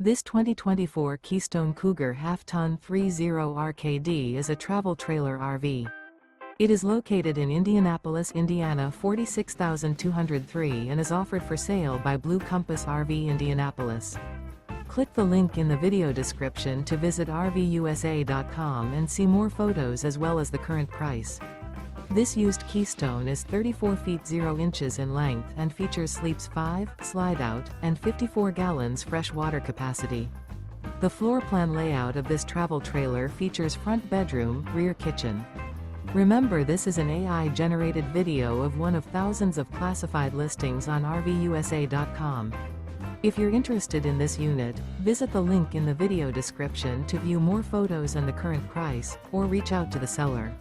This 2024 Keystone Cougar Half-Ton 3.0 RKD is a travel trailer RV. It is located in Indianapolis, Indiana 46203 and is offered for sale by Blue Compass RV Indianapolis. Click the link in the video description to visit RVUSA.com and see more photos as well as the current price. This used Keystone is 34 feet 0 inches in length and features sleeps 5, Slideout, and 54 gallons fresh water capacity. The floor plan layout of this travel trailer features front bedroom, rear kitchen. Remember, this is an AI-generated video of one of thousands of classified listings on RVUSA.com. If you're interested in this unit, visit the link in the video description to view more photos and the current price, or reach out to the seller.